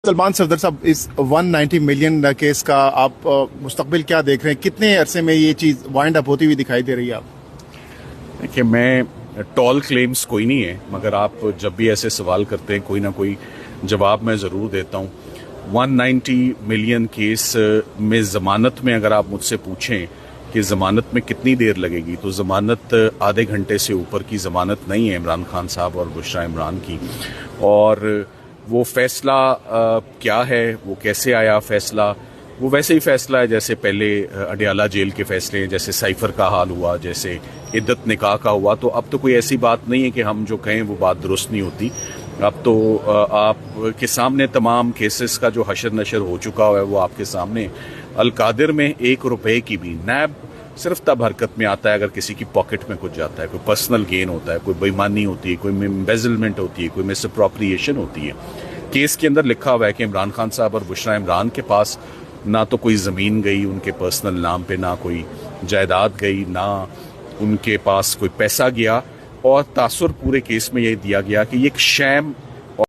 سلمان صفدر صاحب، اس 190 million case کا آپ مستقبل کیا دیکھ رہے ہیں؟ کتنے عرصے میں یہ چیز وائنڈ اپ ہوتی ہوئی دکھائی دے رہی ہے آپ؟ دیکھیے، میں ٹال کلیمز کوئی نہیں ہے، مگر آپ جب بھی ایسے سوال کرتے ہیں کوئی نہ کوئی جواب میں ضرور دیتا ہوں۔ 190 ملین کیس میں ضمانت میں اگر آپ مجھ سے پوچھیں کہ ضمانت میں کتنی دیر لگے گی، تو ضمانت آدھے گھنٹے سے اوپر کی ضمانت نہیں ہے عمران خان صاحب اور بشرا عمران کی۔ اور وہ فیصلہ کیا ہے، وہ کیسے آیا فیصلہ، وہ ویسے ہی فیصلہ ہے جیسے پہلے اڈیالہ جیل کے فیصلے ہیں، جیسے سائفر کا حال ہوا، جیسے عدت نکاح کا ہوا۔ تو اب تو کوئی ایسی بات نہیں ہے کہ ہم جو کہیں وہ بات درست نہیں ہوتی۔ اب تو آپ کے سامنے تمام کیسز کا جو حشر نشر ہو چکا ہے وہ آپ کے سامنے۔ القادر میں 1 روپے کی بھی نیب صرف تب حرکت میں آتا ہے اگر کسی کی پاکٹ میں کچھ جاتا ہے، کوئی پرسنل گین ہوتا ہے، کوئی بےایمانی ہوتی ہے، کوئی امبیزلمنٹ ہوتی ہے، کوئی مس اپروپریشن ہوتی ہے۔ کیس کے اندر لکھا ہوا ہے کہ عمران خان صاحب اور بشرا عمران کے پاس نہ تو کوئی زمین گئی ان کے پرسنل نام پہ، نہ کوئی جائیداد گئی، نہ ان کے پاس کوئی پیسہ گیا، اور تاثر پورے کیس میں یہ دیا گیا کہ یہ ایک شیم